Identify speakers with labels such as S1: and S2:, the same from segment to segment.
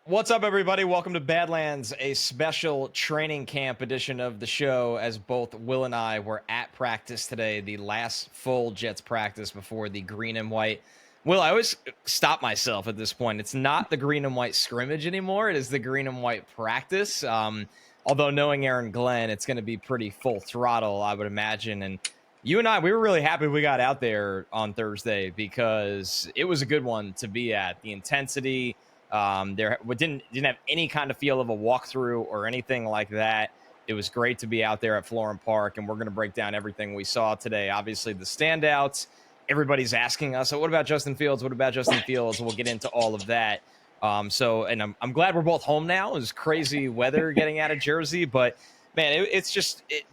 S1: What's up, everybody? Welcome to Badlands, a special training camp edition of the show, as both Will and I were at practice today, the last full Jets practice before the green and white. Will, I always stop myself at this point. It's not the green and white scrimmage anymore. It is the green and white practice. Although knowing Aaron Glenn, it's going to be pretty full throttle, I would imagine. And you and I, we were really happy we got out there on Thursday because it was a good one to be at. The intensity, there didn't have any kind of feel of a walkthrough or anything like that. It was great to be out there at Florham Park, and we're going to break down everything we saw today. Obviously, the standouts. Everybody's asking us, what about Justin Fields? What about Justin Fields? We'll get into all of that. And I'm glad we're both home now. It was crazy weather getting out of Jersey, but man,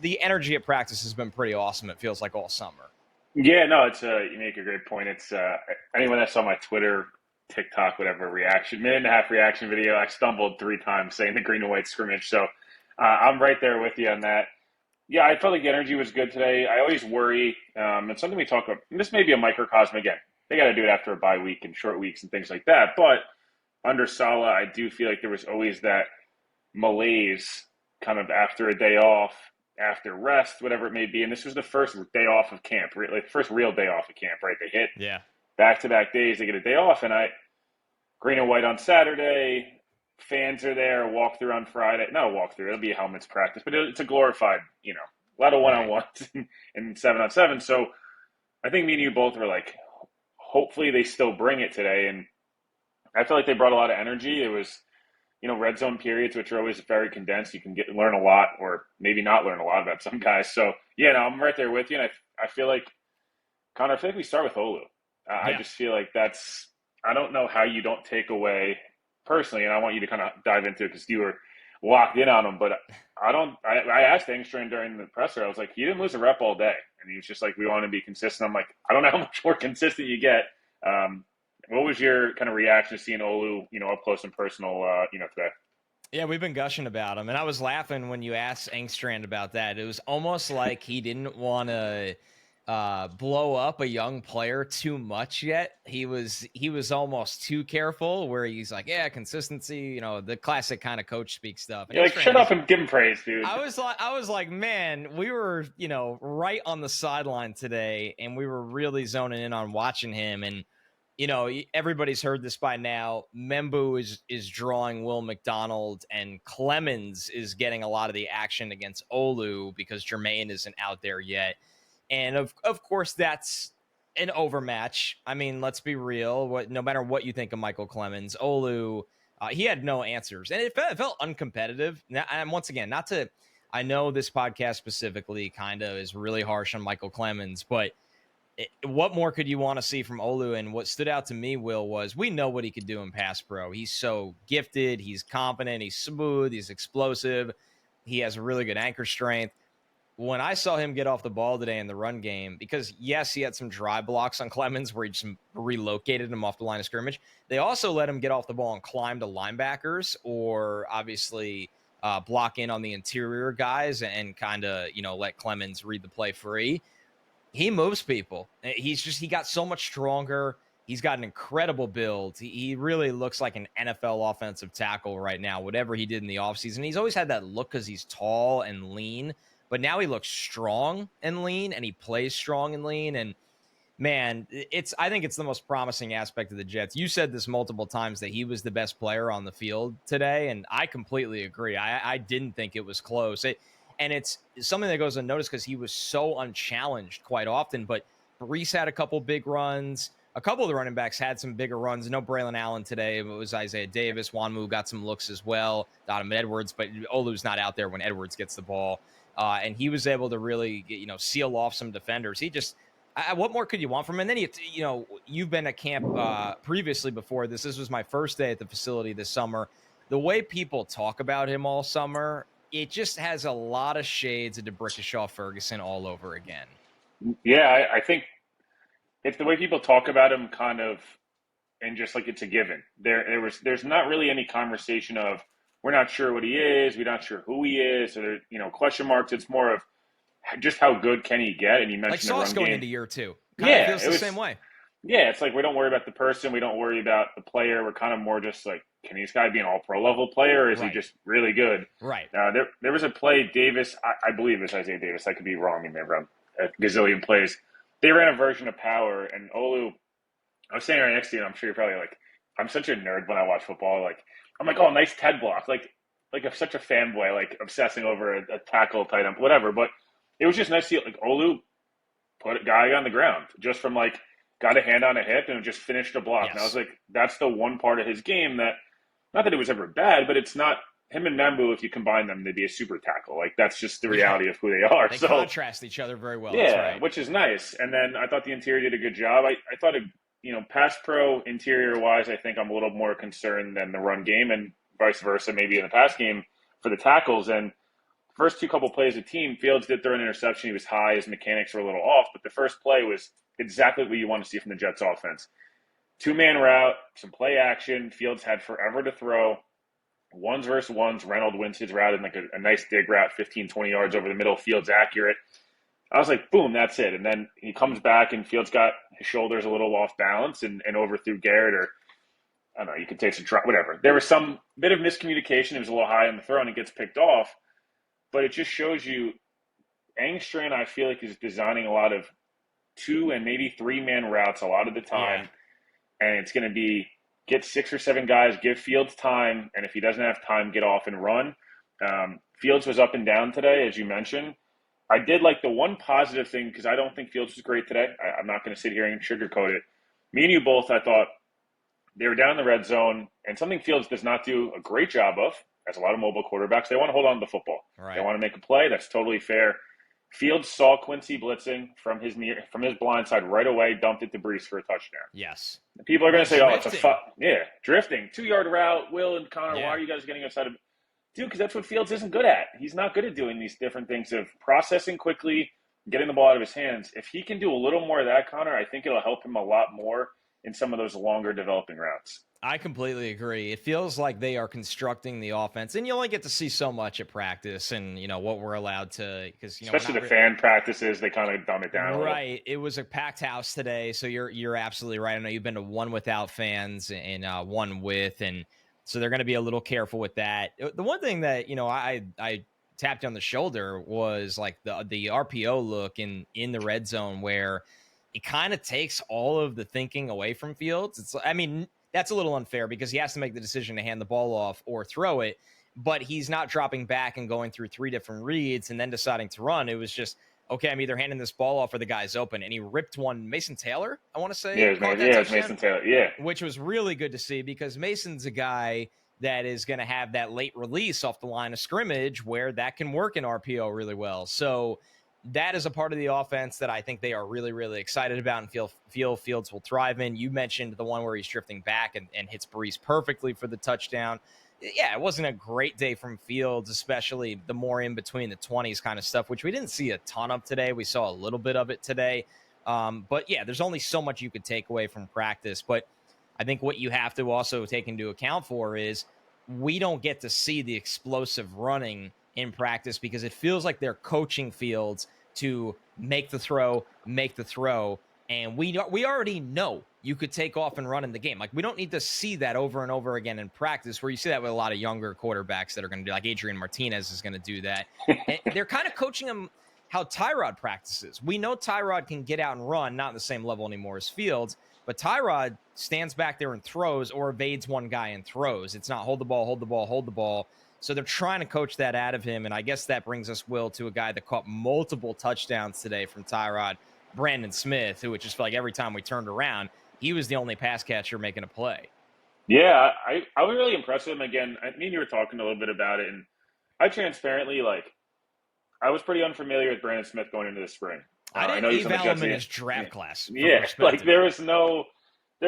S1: the energy at practice has been pretty awesome. It feels like all summer.
S2: Yeah, no, you make a great point. It's anyone that saw my Twitter, TikTok, whatever minute and a half reaction video, I stumbled 3 times saying the green and white scrimmage. So I'm right there with you on that. Yeah, I felt like the energy was good today. I always worry, and something we talk about. And this may be a microcosm again. They got to do it after a bye week and short weeks and things like that. But under Saleh, I do feel like there was always that malaise kind of after a day off, after rest, whatever it may be. And this was the first day off of camp, like the first real day off of camp, right? They hit back-to-back days. They get a day off, and green and white on Saturday. Fans are there. Walkthrough on Friday. Not a walkthrough. It'll be a helmets practice, but it's a glorified, a lot of one-on-ones and 7-on-7. So I think me and you both were like, hopefully they still bring it today. And I feel like they brought a lot of energy. It was, red zone periods, which are always very condensed. You can learn a lot, or maybe not learn a lot about some guys. So yeah, no, I'm right there with you. And I feel like, Connor, I feel like we start with Olu. I just feel like I don't know how you don't take away personally, and I want you to kind of dive into it because you were locked in on him. But I asked Engstrand during the presser, I was like, he didn't lose a rep all day. And he was just like, we want to be consistent. I'm like, I don't know how much more consistent you get. What was your kind of reaction to seeing Olu, up close and personal, today?
S1: Yeah, we've been gushing about him. And I was laughing when you asked Engstrand about that. It was almost like he didn't want to blow up a young player too much yet. He was almost too careful, where he's like, yeah, consistency, the classic kind of coach speak stuff. And
S2: You're like, shut up and give him praise, dude.
S1: I was like, man, we were, right on the sideline today, and we were really zoning in on watching him. And everybody's heard this by now. Membu is drawing Will McDonald, and Clemens is getting a lot of the action against Olu because Jermaine isn't out there yet. And of course, that's an overmatch. I mean, let's be real. No matter what you think of Michael Clemens, Olu, he had no answers, and it felt uncompetitive. Now, and once again, I know this podcast specifically kind of is really harsh on Michael Clemens, but what more could you want to see from Olu? And what stood out to me, Will, was we know what he could do in pass pro. He's so gifted. He's competent. He's smooth. He's explosive. He has really good anchor strength. When I saw him get off the ball today in the run game, because, yes, he had some dry blocks on Clemens where he just relocated him off the line of scrimmage. They also let him get off the ball and climb to linebackers, or obviously block in on the interior guys and kind of, let Clemens read the play free. He moves people. He got so much stronger. He's got an incredible build. He really looks like an NFL offensive tackle right now, whatever he did in the offseason. He's always had that look because he's tall and lean, but now he looks strong and lean, and he plays strong and lean. And man, I think it's the most promising aspect of the Jets. You said this multiple times that he was the best player on the field today, and I completely agree. I didn't think it was close. And it's something that goes unnoticed because he was so unchallenged quite often. But Brees had a couple big runs. A couple of the running backs had some bigger runs. No Braylon Allen today. It was Isaiah Davis. Wanmu got some looks as well. Donovan Edwards, but Olu's not out there when Edwards gets the ball. And he was able to really, seal off some defenders. He just, what more could you want from him? And then, you've been at camp previously before this. This was my first day at the facility this summer. The way people talk about him all summer, it just has a lot of shades of DeBrickashaw Ferguson all over again.
S2: Yeah, I think it's the way people talk about him kind of, and just like it's a given. There's not really any conversation of, we're not sure what he is, we're not sure who he is, or question marks. It's more of just how good can he get. And you mentioned
S1: like
S2: the run
S1: Sauce going
S2: game.
S1: into year two. Kind of feels the same way.
S2: Yeah, it's like we don't worry about the person, we don't worry about the player. We're kind of more just like, can this guy be an all-pro level player, or is he
S1: Right.
S2: just really good?
S1: Right.
S2: There was a play, Davis, I believe it's Isaiah Davis. I could be wrong in there, but a gazillion plays. They ran a version of power, and Olu, I was standing right next to you, and I'm sure you're probably like, I'm such a nerd when I watch football. Like, I'm like, oh, nice Ted block. Like I'm such a fanboy, like obsessing over a tackle tight end, whatever. But it was just nice to see like Olu put a guy on the ground just from like got a hand on a hip and just finished a block. And I was
S1: Yes.
S2: like, that's the one part of his game that, not that it was ever bad, but it's not him and Membu. If you combine them, they'd be a super tackle. Like that's just the
S1: Yeah.
S2: reality of who they are.
S1: They
S2: So
S1: contrast each other very well. That's
S2: yeah,
S1: right.
S2: which is nice. And then I thought the interior did a good job. I thought pass pro interior wise, I think I'm a little more concerned than the run game, and vice versa, maybe in the pass game for the tackles. And first two couple plays of team, Fields did throw an interception. He was high. His mechanics were a little off, but the first play was exactly what you want to see from the Jets offense. 2-man route, some play action. Fields had forever to throw. Ones versus ones. Reynolds wins his route in like a nice dig route, 15, 20 yards over the middle. Fields accurate. I was like, boom, that's it. And then he comes back and Fields got his shoulders a little off balance and overthrew Garrett, or I don't know, you could take some try, whatever. There was some bit of miscommunication. It was a little high on the throw and it gets picked off. But it just shows you Angstrom, I feel like, is designing a lot of 2 and maybe 3-man routes a lot of the time. Yeah. And it's going to be get 6 or 7 guys, give Fields time, and if he doesn't have time, get off and run. Fields was up and down today, as you mentioned. I did like the one positive thing, because I don't think Fields was great today. I'm not going to sit here and sugarcoat it. Me and you both, I thought, they were down in the red zone, and something Fields does not do a great job of, as a lot of mobile quarterbacks, they want to hold on to the football.
S1: Right.
S2: They want to make a play. That's totally fair. Fields saw Quincy blitzing from his blind side right away, dumped it to Brees for a touchdown.
S1: Yes.
S2: And people are going to say,
S1: drifting.
S2: oh, it's drifting. 2-yard route. Will and Connor, why are you guys getting outside of Dude, because that's what Fields isn't good at. He's not good at doing these different things of processing quickly, getting the ball out of his hands. If he can do a little more of that, Connor, I think it'll help him a lot more in some of those longer developing routes.
S1: I completely agree. It feels like they are constructing the offense, and you only get to see so much at practice, and what we're allowed to, because
S2: especially the fan practices, they kind of dumb it down.
S1: Right. It was a packed house today, so you're absolutely right. I know you've been to one without fans and one with, and so they're going to be a little careful with that. The one thing that I tapped on the shoulder was like the RPO look in the red zone, where it kind of takes all of the thinking away from Fields. That's a little unfair because he has to make the decision to hand the ball off or throw it, but he's not dropping back and going through 3 different reads and then deciding to run. It was just, okay, I'm either handing this ball off or the guy's open. And he ripped one, Mason Taylor, I want to say.
S2: Yeah, it was Mason Taylor, yeah.
S1: Which was really good to see because Mason's a guy that is going to have that late release off the line of scrimmage where that can work in RPO really well. So that is a part of the offense that I think they are really, really excited about and feel Fields will thrive in. You mentioned the one where he's drifting back and hits Brees perfectly for the touchdown. Yeah, it wasn't a great day from Fields, especially the more in between the 20s kind of stuff, which we didn't see a ton of today. We saw a little bit of it today. But yeah, there's only so much you could take away from practice. But I think what you have to also take into account for is we don't get to see the explosive running in practice because it feels like they're coaching Fields to make the throw. And we already know you could take off and run in the game. Like, we don't need to see that over and over again in practice, where you see that with a lot of younger quarterbacks that are going to do, like Adrian Martinez is going to do that. And they're kind of coaching him how Tyrod practices. We know Tyrod can get out and run, not at the same level anymore as Fields, but Tyrod stands back there and throws or evades one guy and throws. It's not hold the ball. So they're trying to coach that out of him. And I guess that brings us, Will, to a guy that caught multiple touchdowns today from Tyrod, Brandon Smith, who it just felt like every time we turned around, he was the only pass catcher making a play.
S2: Yeah, I was really impressed with him. Again, me and you were talking a little bit about it, and I transparently, I was pretty unfamiliar with Brandon Smith going into the spring.
S1: I didn't eval him in his draft class.
S2: Yeah, there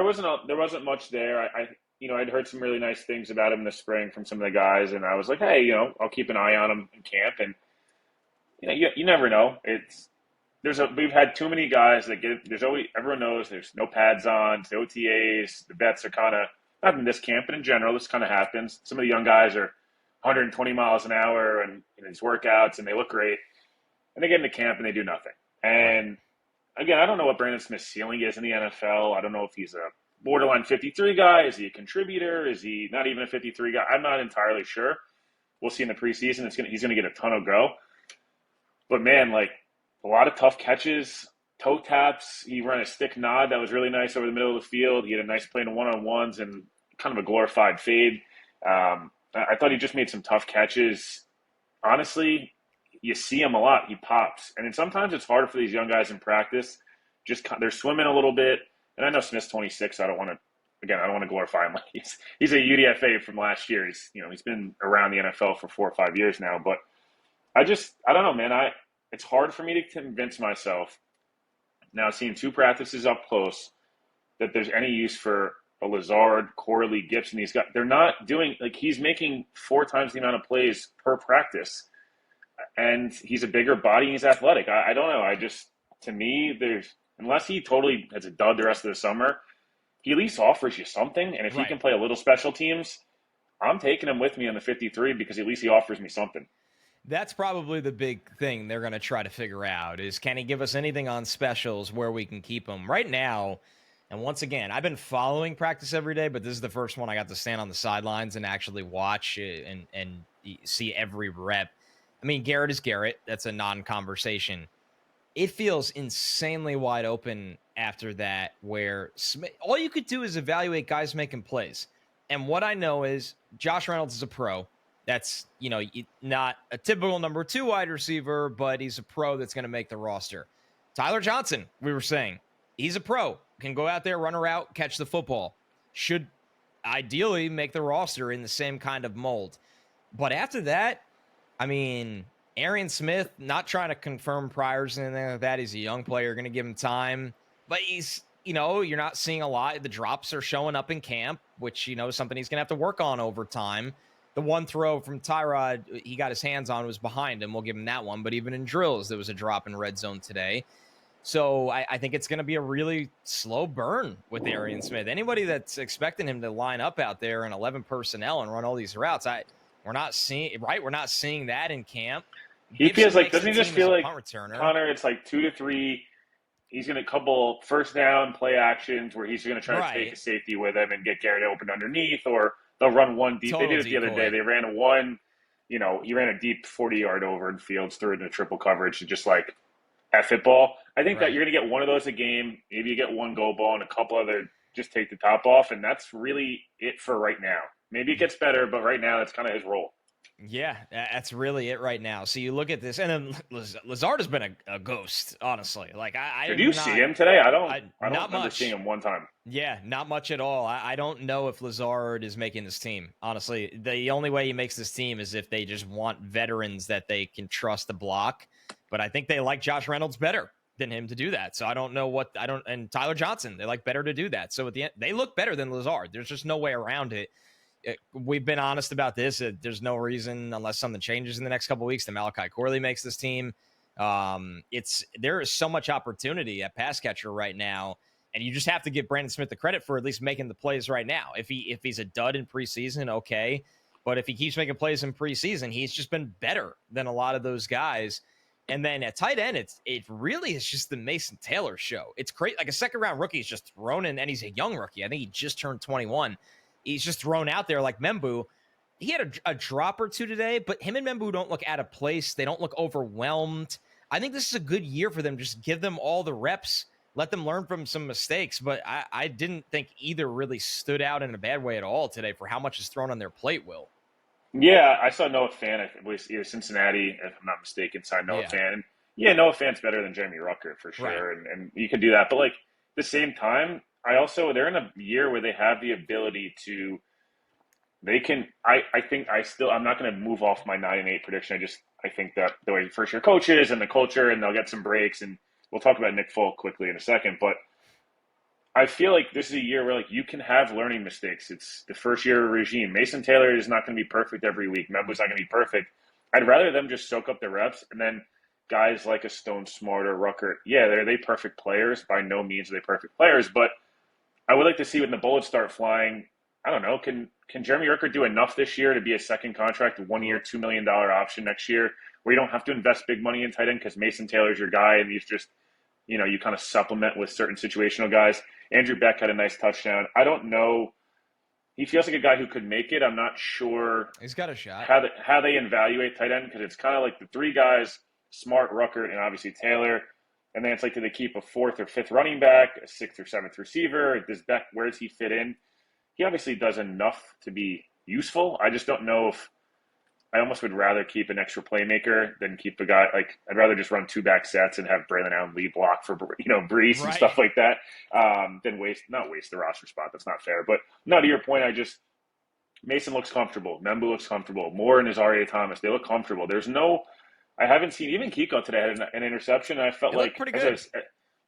S2: wasn't much there. I'd heard some really nice things about him in the spring from some of the guys, and I was like, hey, I'll keep an eye on him in camp. And you never know. We've had too many guys that everyone knows there's no pads on, the OTAs, the bets are kind of, not in this camp, but in general, this kind of happens. Some of the young guys are 120 miles an hour and these workouts, and they look great, and they get into camp and they do nothing. And again, I don't know what Brandon Smith's ceiling is in the NFL. I don't know if he's a borderline 53 guy? Is he a contributor? Is he not even a 53 guy? I'm not entirely sure. We'll see in the preseason. He's going to get a ton of go. But, man, like, a lot of tough catches, toe taps. He ran a stick nod that was really nice over the middle of the field. He had a nice play in one-on-ones and kind of a glorified fade. I thought he just made some tough catches. Honestly, you see him a lot. He pops. And then sometimes it's harder for these young guys in practice. They're swimming a little bit. And I know Smith's 26. I don't want to glorify him. He's a UDFA from last year. He's been around the NFL for 4 or 5 years now. But I don't know, man. It's hard for me to convince myself now, seeing 2 practices up close, that there's any use for a Lazard, Corley, Gibson. They're not doing, like, he's making 4 times the amount of plays per practice. And he's a bigger body and he's athletic. I don't know. To me, unless he totally has a dud the rest of the summer, he at least offers you something. And if he can play a little special teams, I'm taking him with me on the 53 because at least he offers me something.
S1: That's probably the big thing they're going to try to figure out is, can he give us anything on specials where we can keep him right now? And once again, I've been following practice every day, but this is the first one I got to stand on the sidelines and actually watch and see every rep. I mean, Garrett is Garrett. That's a non-conversation. It feels insanely wide open after that, where all you could do is evaluate guys making plays. And what I know is Josh Reynolds is a pro. That's, not a typical number 2 wide receiver, but he's a pro that's going to make the roster. Tyler Johnson, we were saying, he's a pro, can go out there, run a route, catch the football. Should ideally make the roster in the same kind of mold. But after that, I mean, Arian Smith, not trying to confirm priors and anything like that. He's a young player, going to give him time. But he's, you're not seeing a lot. The drops are showing up in camp, which, is something he's going to have to work on over time. The one throw from Tyrod he got his hands on was behind him. We'll give him that one. But even in drills, there was a drop in red zone today. So I think it's going to be a really slow burn with Arian Smith. Anybody that's expecting him to line up out there in 11 personnel and run all these routes, we're not seeing that in camp.
S2: He feels like, doesn't he just feel like, Connor, it's like 2 to 3. He's going to couple first down play actions where he's going to try to take a safety with him and get Garrett open underneath, or they'll run one deep. They did it the other day. They ran he ran a deep 40-yard over in Fields, threw it into triple coverage, and just like F it ball. I think that you're going to get one of those a game. Maybe you get one go ball and a couple other just take the top off, and that's really it for right now. Maybe it gets better, but right now that's kind of his role.
S1: Yeah, that's really it right now. So you look at this, and then Lazard has been a ghost, honestly. Like
S2: did you see him today? I don't
S1: remember
S2: much. Seeing him one time.
S1: Yeah, not much at all. I don't know if Lazard is making this team. Honestly, the only way he makes this team is if they just want veterans that they can trust to block. But I think they like Josh Reynolds better than him to do that. So I don't know and Tyler Johnson, they like better to do that. So at the end, they look better than Lazard. There's just no way around it. We've been honest about this. There's no reason, unless something changes in the next couple of weeks, that Malachi Corley makes this team. There is so much opportunity at pass catcher right now, and you just have to give Brandon Smith the credit for at least making the plays right now. If he's a dud in preseason, okay, but if he keeps making plays in preseason, he's just been better than a lot of those guys. And then at tight end, it really is just the Mason Taylor show. It's great, like a second-round rookie is just thrown in, and he's a young rookie. I think he just turned 21. He's just thrown out there like Membu. He had a drop or two today, but him and Membu don't look out of place. They don't look overwhelmed. I think this is a good year for them. Just give them all the reps. Let them learn from some mistakes. But I didn't think either really stood out in a bad way at all today for how much is thrown on their plate, Will.
S2: Yeah, I saw Noah Fant. It was either Cincinnati, if I'm not mistaken, signed Noah Fant. Yeah, Noah Fant's better than Jeremy Rucker for sure, right. and you can do that. But like at the same time, they're in a year where they have the ability to. I'm not going to move off my 9-8 prediction. I think that the way first year coaches and the culture, and they'll get some breaks, and we'll talk about Nick Folk quickly in a second. But I feel like this is a year where like you can have learning mistakes. It's the first year regime. Mason Taylor is not going to be perfect every week. Membu's not going to be perfect. I'd rather them just soak up the reps, and then guys like a Stone Smart or Rucker, are they perfect players? By no means are they perfect players, but I would like to see when the bullets start flying. I don't know. Can Jeremy Rucker do enough this year to be a second contract, 1 year, $2 million option next year, where you don't have to invest big money in tight end because Mason Taylor's your guy, and he's just, you kind of supplement with certain situational guys. Andrew Beck had a nice touchdown. I don't know. He feels like a guy who could make it. I'm not sure
S1: He's got a shot.
S2: how they evaluate tight end, because it's kind of like the three guys, Smart, Rucker, and obviously Taylor. And then it's like, do they keep a fourth or fifth running back, a sixth or seventh receiver? Does Beck, where does he fit in? He obviously does enough to be useful. I just don't know if I almost would rather keep an extra playmaker than keep a guy like I'd rather just run two back sets and have Braylon Allen lead block for Brees and stuff like that than not waste the roster spot. That's not fair. But no, to your point, Mason looks comfortable. Membu looks comfortable. Moore and Azaria Thomas, they look comfortable. I haven't seen even Kiko today had an interception. And I felt like
S1: pretty good.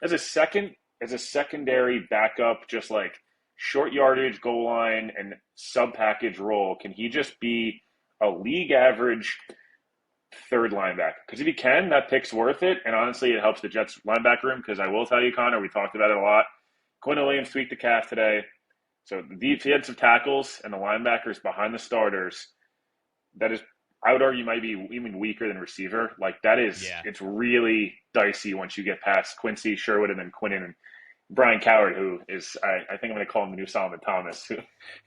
S2: as a secondary backup, just like short yardage, goal line, and sub package role, can he just be a league average third linebacker? Because if he can, that pick's worth it. And honestly, it helps the Jets linebacker room, because I will tell you, Connor, we talked about it a lot. Quinn Williams tweaked the calf today. So the defensive tackles and the linebackers behind the starters, that is, I would argue, might be even weaker than receiver. Like that is, It's really dicey once you get past Quincy, Sherwood, and then Quinnen and Brian Coward, who is, I think I'm going to call him the new Solomon Thomas, who,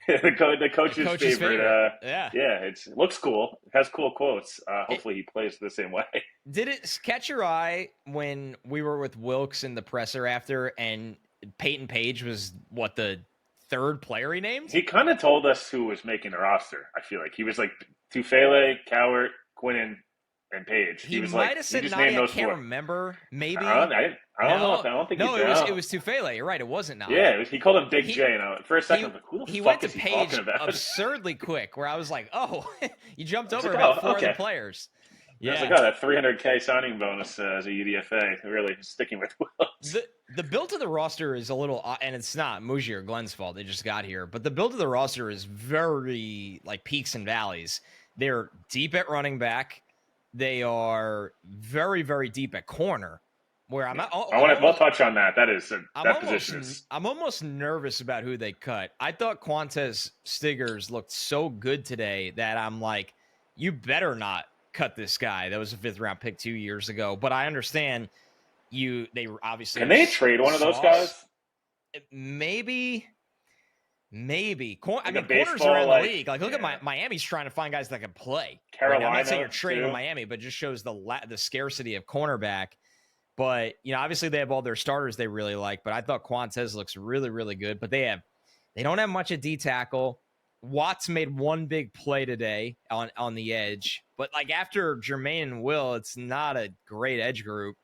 S2: the coach's favorite. It looks cool. It has cool quotes. Hopefully he plays the same way.
S1: Did it catch your eye when we were with Wilkes in the presser after, and Peyton Page was the third player he named?
S2: He kind of told us who was making the roster. I feel like he was like Tufele, Coward, Quinnen, and Page.
S1: He might have said Nani. I can't remember. Maybe.
S2: I don't know. I don't think.
S1: No, it was Tufele. You're right. It wasn't Nani.
S2: Yeah, he called him Big J. And for a second, I was like, who the fuck is he talking about?
S1: He went to Page absurdly quick, where I was like, oh, you jumped over about four other players.
S2: Yeah. I was like, that $300K signing bonus as a UDFA, really sticking with Wills.
S1: The build of the roster is a little, and it's not Muji or Glenn's fault. They just got here. But the build of the roster is very, like, peaks and valleys. They're deep at running back. They are very, very deep at corner. Where
S2: we'll touch on that. Position is.
S1: I'm almost nervous about who they cut. I thought Quantez Stiggers looked so good today that I'm like, you better not cut this guy. That was a 5th round pick 2 years ago. But I understand they obviously.
S2: Can they trade one of those guys?
S1: Maybe. I mean, corners are in the league. Like, look at Miami's trying to find guys that can play.
S2: Carolina,
S1: I'm not saying you're trading with Miami, but just shows the scarcity of cornerback. But, obviously they have all their starters they really like. But I thought Quantez looks really, really good. But they don't have much at D tackle. Watts made one big play today on the edge. But, like, after Jermaine and Will, it's not a great edge group.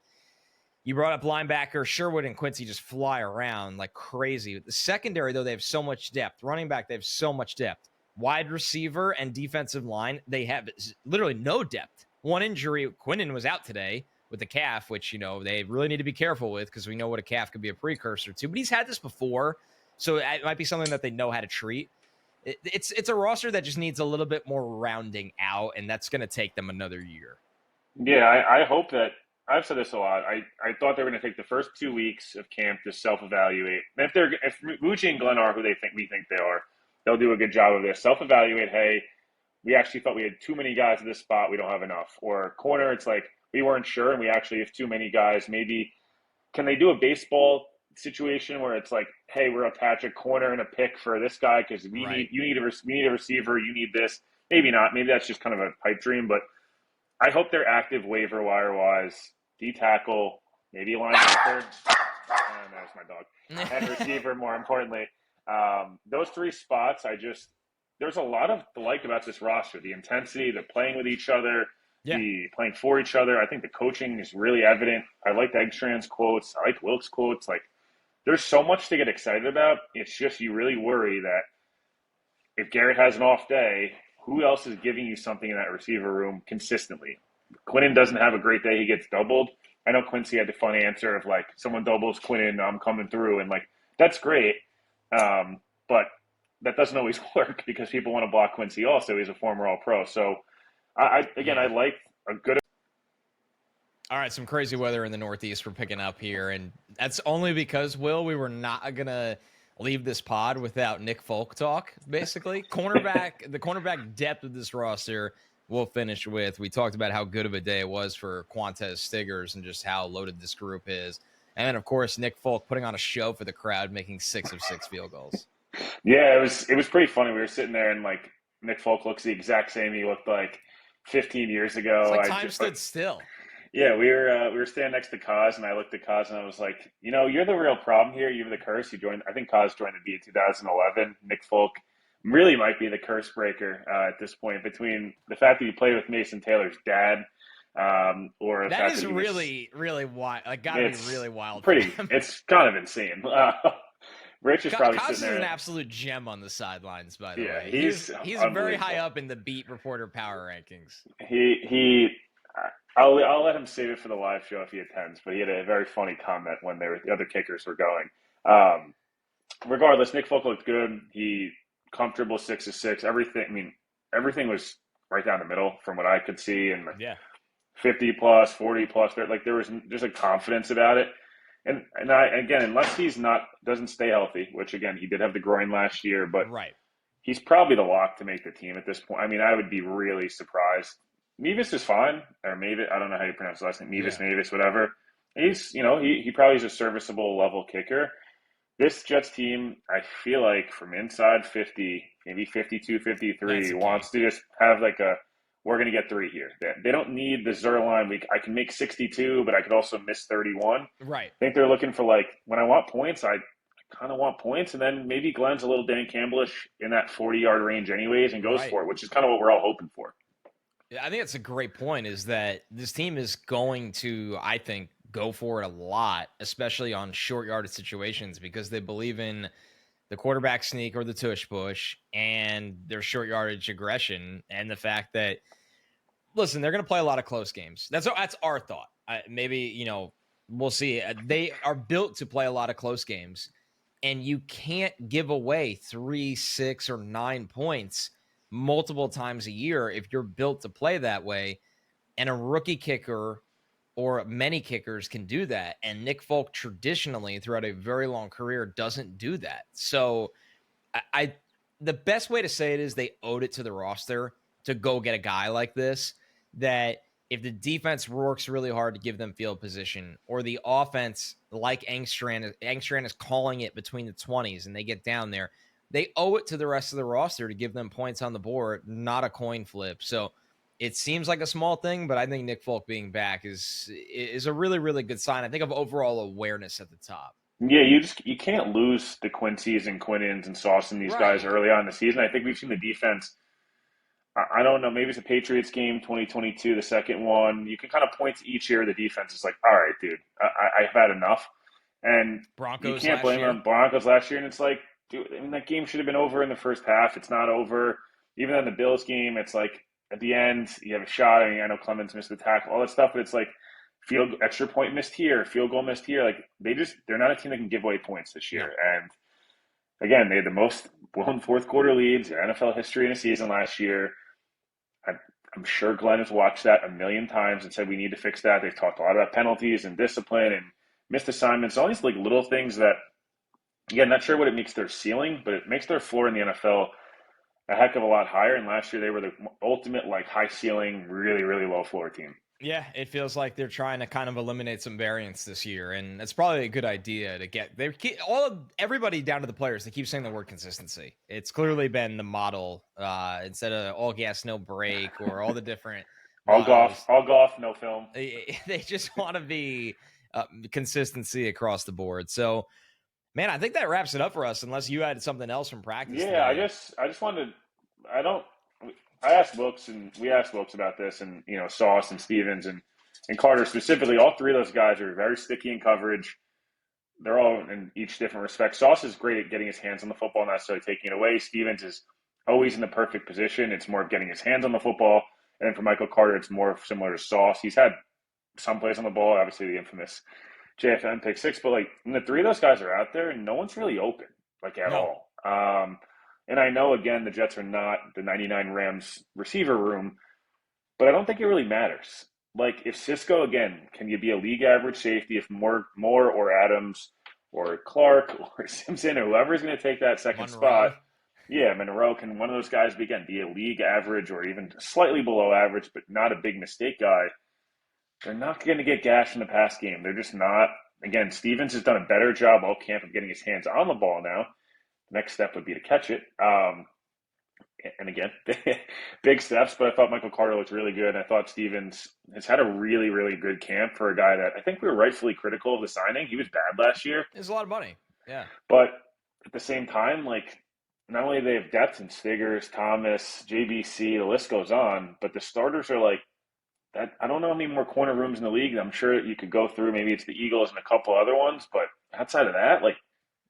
S1: You brought up linebacker. Sherwood and Quincy just fly around like crazy. The secondary, though, they have so much depth. Running back, they have so much depth. Wide receiver and defensive line, they have literally no depth. One injury, Quinnen was out today with the calf, which, they really need to be careful with, because we know what a calf could be a precursor to. But he's had this before, so it might be something that they know how to treat. It's a roster that just needs a little bit more rounding out, and that's going to take them another year.
S2: Yeah, I hope that. I've said this a lot. I thought they were going to take the first 2 weeks of camp to self-evaluate. And if Mucci and Glenn are who we think they are, they'll do a good job of this. Self-evaluate. Hey, we actually thought we had too many guys at this spot. We don't have enough. Or corner, it's like we weren't sure and we actually have too many guys. Maybe can they do a baseball situation where it's like, hey, we're attach a corner and a pick for this guy because we need a receiver. You need this. Maybe not. Maybe that's just kind of a pipe dream, but. I hope they're active waiver wire wise. D tackle, maybe a linebacker. There's my dog. And receiver, more importantly. Those 3 spots, there's a lot of like about this roster. The intensity, the playing with each other, the playing for each other. I think the coaching is really evident. I like Eggstrand's quotes. I like Wilkes' quotes. Like, there's so much to get excited about. It's just you really worry that if Garrett has an off day, who else is giving you something in that receiver room consistently? Quinnen doesn't have a great day. He gets doubled. I know Quincy had the fun answer of, like, someone doubles Quinnen, I'm coming through. And, like, that's great. But that doesn't always work because people want to block Quincy also. He's a former All-Pro. So, I like a good –
S1: All right, some crazy weather in the Northeast we're picking up here. And that's only because, Will, we were not going to – leave this pod without Nick Folk talk, basically. The cornerback depth of this roster we'll finish with. We talked about how good of a day it was for Quantez Stiggers and just how loaded this group is. And then, of course, Nick Folk putting on a show for the crowd, making 6 of 6 field goals.
S2: Yeah, it was pretty funny. We were sitting there and like Nick Folk looks the exact same he looked like 15 years
S1: It's
S2: ago.
S1: like time stood still.
S2: Yeah, we were standing next to Kaz, and I looked at Kaz and I was like, you're the real problem here. You're the curse. You joined. I think Kaz joined the B in 2011. Nick Folk really might be the curse breaker at this point, between the fact that you played with Mason Taylor's dad, or the
S1: That
S2: fact
S1: is
S2: that he was.
S1: really, really wild. Like, gotta be
S2: It's
S1: really wild for
S2: pretty.
S1: them.
S2: It's kind of insane. Rich is probably
S1: Kaz
S2: sitting
S1: is an
S2: there.
S1: absolute gem on the sidelines, by the
S2: Yeah,
S1: way.
S2: he's
S1: He's very high
S2: unbelievable.
S1: up in the beat reporter power rankings.
S2: He. I'll let him save it for the live show if he attends. But he had a very funny comment when the other kickers were going. Regardless, Nick Folk looked good. He comfortable 6 of 6. Everything. I mean, everything was right down the middle from what I could see, and
S1: Yeah.
S2: 50 plus, 40 plus. Like there was just a confidence about it. And I again, unless he's not doesn't stay healthy, which again he did have the groin last year, but
S1: Right.
S2: he's probably the lock to make the team at this point. I mean, I would be really surprised. Mevis is fine, or Mavis. I don't know how you pronounce the last name. Mevis,
S1: Yeah.
S2: Mavis, whatever. He's he probably is a serviceable level kicker. This Jets team, I feel like from inside 50, maybe 52,
S1: That's
S2: 53,
S1: the key.
S2: wants to just have like we're going to get 3 here. They don't need the Zerline. I can make 62, but I could also miss 31.
S1: Right.
S2: I think they're looking for, like, when I want points, I kind of want points, and then maybe Glenn's a little Dan Campbellish in that 40-yard range anyways and goes
S1: Right.
S2: for it, which is kind of what we're all hoping for.
S1: I think that's a great point, is that this team is going to, I think, go for it a lot, especially on short yardage situations, because they believe in the quarterback sneak or the tush push and their short yardage aggression, and the fact that, listen, they're going to play a lot of close games. That's our thought. Maybe, we'll see. They are built to play a lot of close games, and you can't give away 3, 6, or 9 points multiple times a year if you're built to play that way. And a rookie kicker or many kickers can do that. And Nick Folk traditionally throughout a very long career doesn't do that. So I the best way to say it is they owed it to the roster to go get a guy like this, that if the defense works really hard to give them field position, or the offense, like Angstran is calling it between the 20s and they get down there, they owe it to the rest of the roster to give them points on the board, not a coin flip. So it seems like a small thing, but I think Nick Folk being back is a really, really good sign, I think, of overall awareness at the top.
S2: Yeah, you can't lose the Quincy's and Quinnins and Sauce and these guys
S1: Right.
S2: early on in the season. I think we've seen the defense. I don't know. Maybe it's a Patriots game, 2022, the second one. You can kind of point to each year the defense is like, all right, dude, I've had enough. And you
S1: Broncos
S2: can't
S1: last
S2: blame it
S1: year.
S2: on Broncos last year. And it's like, dude, I mean, that game should have been over in the first half. It's not over. Even in the Bills game, it's like at the end, you have a shot. I mean, I know Clemens missed the tackle, all that stuff, but it's like extra point missed here, field goal missed here. Like they're not a team that can give away points this
S1: No.
S2: year. And again, they had the most blown fourth quarter leads in NFL history in a season last year. I'm sure Glenn has watched that a million times and said we need to fix that. They've talked a lot about penalties and discipline and missed assignments, all these like little things that, again, not sure what it makes their ceiling, but it makes their floor in the NFL a heck of a lot higher. And last year they were the ultimate like high ceiling, really, really low floor team.
S1: Yeah, it feels like they're trying to kind of eliminate some variance this year, and it's probably a good idea to get everybody down to the players. They keep saying the word consistency. It's clearly been the model instead of all gas, no break, or all the different mottos.
S2: All golf, no film.
S1: They just want to be consistency across the board. So, man, I think that wraps it up for us. Unless you had something else from practice
S2: Yeah,
S1: today.
S2: I just wanted to, I don't I asked Wilkes and we asked Wilkes about this, and Sauce and Stevens and Carter specifically. All three of those guys are very sticky in coverage. They're all in each different respect. Sauce is great at getting his hands on the football, not necessarily taking it away. Stevens is always in the perfect position. It's more of getting his hands on the football. And then for Michael Carter, it's more similar to Sauce. He's had some plays on the ball, obviously the infamous JFN pick six, but like when the three of those guys are out there, and no one's really open, like at
S1: No.
S2: all. And I know, again, the Jets are not the 99 Rams receiver room, but I don't think it really matters. Like, if Cisco, again, can you be a league average safety if Moore or Adams or Clark or Simpson or whoever's going to take that second
S1: Monroe.
S2: spot? Yeah, Monroe, can one of those guys, be a league average or even slightly below average, but not a big mistake guy? They're not going to get gashed in the pass game. They're just not. again, Stevens has done a better job all camp of getting his hands on the ball now. The next step would be to catch it. And again, big steps, but I thought Michael Carter looked really good. I thought Stevens has had a really, really good camp for a guy that I think we were rightfully critical of the signing. He was bad last year.
S1: It's a lot of money. Yeah.
S2: But at the same time, like, not only do they have depth in Stiggers, Thomas, JBC, the list goes on, but the starters are like that. I don't know how many more corner rooms in the league. I'm sure you could go through. Maybe it's the Eagles and a couple other ones, but outside of that, like,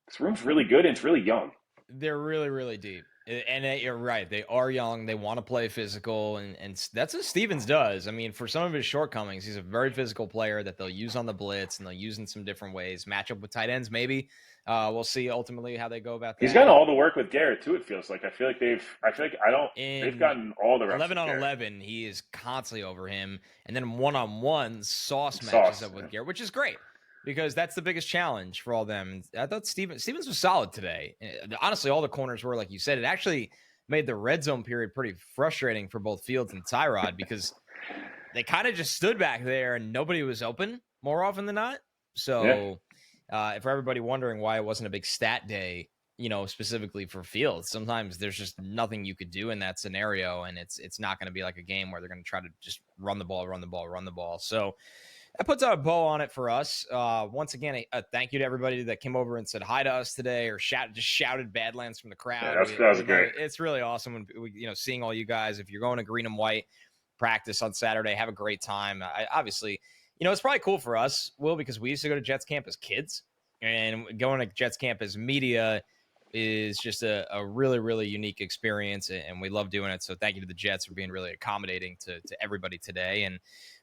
S2: this room's really good and it's really young.
S1: They're really, really deep. And you're right. They are young. They want to play physical. And that's what Stevens does. I mean, for some of his shortcomings, he's a very physical player that they'll use on the blitz and they'll use in some different ways. Match up with tight ends, maybe. We'll see ultimately how they go about that.
S2: He's gotten all the work with Garrett, too, it feels like. They've gotten all the reps.
S1: 11 on 11, he is constantly over him. And then one-on-one, Sauce matches up with Garrett, which is great. Because that's the biggest challenge for all them. I thought Stevens was solid today. Honestly, all the corners were, like you said. It actually made the red zone period pretty frustrating for both Fields and Tyrod because they kind of just stood back there and nobody was open more often than not. So for everybody wondering why it wasn't a big stat day, specifically for Fields, sometimes there's just nothing you could do in that scenario, and it's not going to be like a game where they're going to try to just run the ball. So that puts out a bow on it for us. Once again, a thank you to everybody that came over and said hi to us today, or shouted Badlands from the crowd.
S2: Yeah, that was great.
S1: It's really awesome when we, seeing all you guys. If you're going to green and white practice on Saturday, have a great time. Obviously, it's probably cool for us, Will, because we used to go to Jets camp as kids, and going to Jets camp as media is just a really, really unique experience, and we love doing it. So thank you to the Jets for being really accommodating to everybody today. And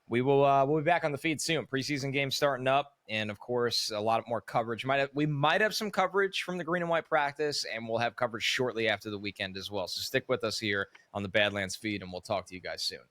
S1: we'll be back on the feed soon. Preseason games starting up, and of course, a lot more coverage. We might have some coverage from the green and white practice, and we'll have coverage shortly after the weekend as well. So stick with us here on the Badlands feed, and we'll talk to you guys soon.